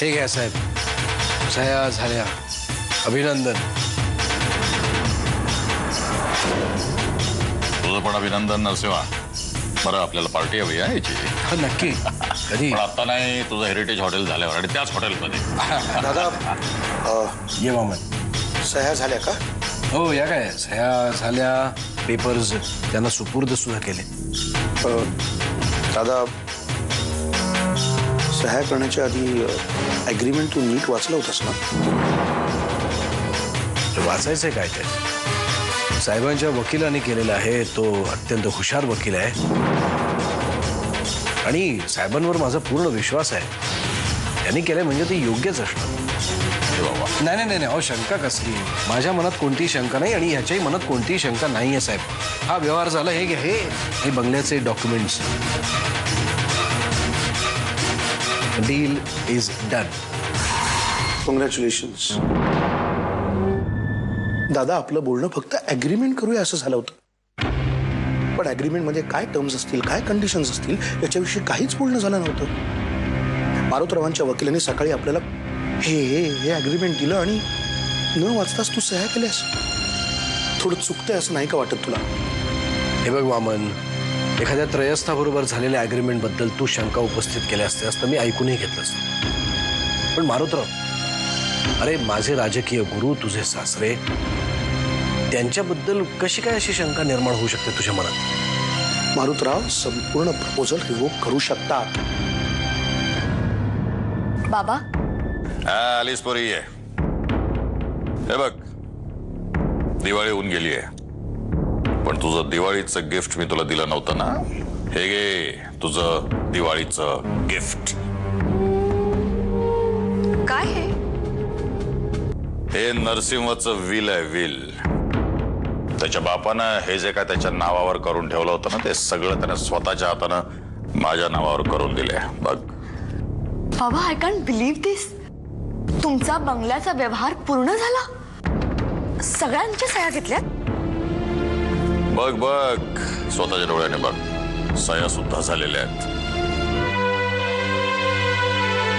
ठीक आहे साहेब, सह्या झाल्या, अभिनंदन. तुझं पण अभिनंदन नरसिंहा. बरं आपल्याला पार्टी हवी आहे याची. हा नक्की. कधी? पण आता नाही, तुझं हेरिटेज हॉटेल झाल्यावर आणि त्याच हॉटेलमध्ये. दादा ये मामन. सह्या झाल्या का? हो, या काय सह्या झाल्या, पेपर्स त्यांना सुपूर्द सुद्धा केले. दादा सह्या करण्याच्या आधी ॲग्रीमेंट तू नीट वाचलं होतंस ना? वाचायचंय काय ते? साहेबांच्या वकिलाने केलेला आहे, तो अत्यंत हुशार वकील आहे आणि साहेबांवर माझा पूर्ण विश्वास आहे. त्यांनी केलंय म्हणजे ते योग्यच असणार. नाही नाही नाही, अहो शंका कसली? माझ्या मनात कोणतीही शंका नाही आणि ह्याच्याही मनात कोणतीही शंका नाही आहे साहेब. हा व्यवहार झाला, हे घ्या, हे बंगल्याचे documents. Deal is done. Congratulations. दादा आपलं बोलणं फक्त ॲग्रीमेंट करूया असं झालं होतं, पण ॲग्रीमेंटमध्ये काय टर्म्स असतील, काय कंडिशन्स असतील याच्याविषयी काहीच बोलणं झालं नव्हतं. मारुतरावांच्या वकिलांनी सकाळी आपल्याला हे ॲग्रीमेंट दिलं आणि न वाचताच तू सह्या केल्यास. थोडं चुकतंय असं नाही का वाटत तुला? हे बघ वामन, एखाद्या त्रयस्थाबरोबर झालेल्या ॲग्रीमेंट बद्दल तू शंका उपस्थित केल्या असत्यास तर मी ऐकूनही घेतलं असतं. पण मारुतराव, अरे माझे राजकीय गुरु, तुझे सासरे, त्यांच्याबद्दल कशी काय अशी शंका निर्माण होऊ शकते तुझ्या मनात? मारुतराव संपूर्ण प्रपोजल रिवोक करू शकतात. बाबा आलीस पोरी आहे. हे बघ, दिवाळी होऊन गेली आहे, पण तुझं दिवाळीचं गिफ्ट मी तुला दिलं नव्हतं ना. हे घे तुझं दिवाळीचं गिफ्ट. काय हे नरसिंहाचं विल आहे, विल. त्याच्या बापानं हे जे काय त्याच्या नावावर करून ठेवलं होतं ना, ते सगळं त्यानं स्वतःच्या हातानं माझ्या नावावर करून दिले. बघ बाबा, आय कॅन्ट बिलीव्ह दिस. तुमचा बंगल्याचा व्यवहार पूर्ण झाला, सगळ्यांच्या सह्या घेतल्यात. बघ बघ, स्वतःच्या डोळ्याने बघ, सह्या सुद्धा झालेल्या आहेत.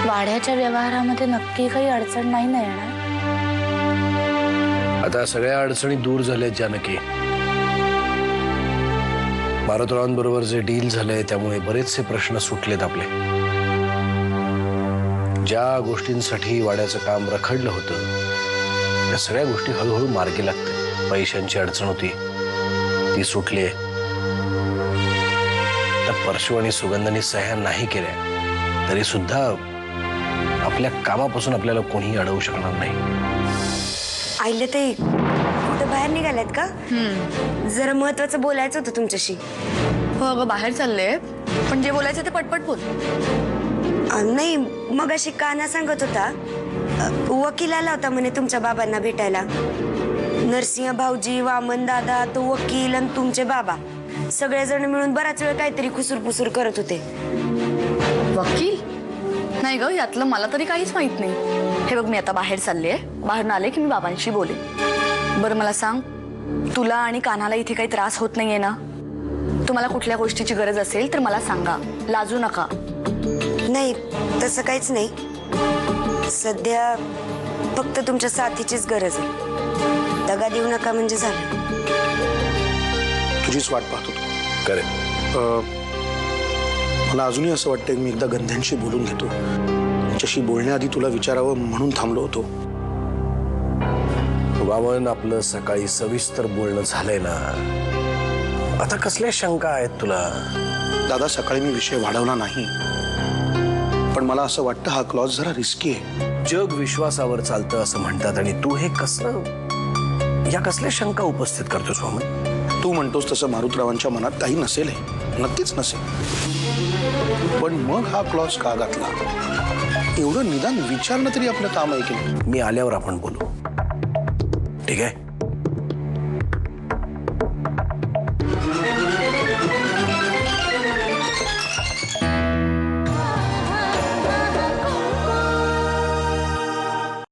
वाड्याच्या व्यवहारामध्ये नक्की काही अडचण नाही ना येणार? आता सगळ्या अडचणी दूर झाल्यात जानकी. मारुतरावांबरोबर जे डील झालंय त्यामुळे बरेचसे प्रश्न सुटलेत आपले. ज्या गोष्टींसाठी वाड्याचं काम रखडलं होतं त्या सगळ्या गोष्टी हळूहळू मार्गी लागतात. पैशांची अडचण होती, ती सुटली. तर परशु आणि सुगंधांनी सह्या नाही केल्या तरी सुद्धा आपल्या कामापासून आपल्याला कोणीही अडवू शकणार नाही. आईला ते कुठं बाहेर निघाल्यात का? जरा महत्वाचं बोलायचं होतं तुमच्याशी. हो अगं, बाहेर चालले, पण जे बोलायचं ते पटपट बोल. नाही, मग अशी काना सांगत होता, वकील आला होता म्हणे तुमच्या बाबांना भेटायला. नरसिंह भाऊजी, वामन दादा, तो वकील आणि तुमचे बाबा सगळेजण मिळून बराच वेळ काहीतरी खुसूर करत होते. वकील? नाही ग, यातलं मला तरी काहीच माहित नाही. हे बघ, मी आता बाहेर चालले, बाहेर आले की मी बाबांशी बोलेन. बरं मला सांग, तुला आणि कान्हाला इथे काही त्रास होत नाहीये ना? तुम्हाला कुठल्या गोष्टीची गरज असेल तर मला सांगा, लाजू नका. नाही, तसं काहीच नाही. सध्या फक्त तुमच्या साथीचीच गरज आहे. दगा देऊ नका म्हणजे झालं. तुझीच वाट पाहत होतो. करेक्ट. मला अजूनही असं वाटतंय की मी एकदा गंध्यांशी बोलून घेतो. तुमच्याशी बोलण्याआधी तुला विचारावं म्हणून थांबलो होतो. वामन, आपलं सकाळी सविस्तर बोलणं झालंय ना, आता कसल्या शंका आहेत तुला? दादा सकाळी मी विषय वाढवला नाही, पण मला असं वाटतं हा क्लॉज जरा रिस्की आहे. जग विश्वासावर चालतं असं म्हणतात आणि तू हे कसलं, या कसल्या शंका उपस्थित करतोस वामन? तू म्हणतोस तसं मारुतरावांच्या मनात काही नसेल, नक्कीच नसेल, पण मग हा क्लॉज का घातला? एवढं निदान विचारणं तरी आपलं काम आहे की नाही? मी आल्यावर आपण बोलू, ठीक आहे?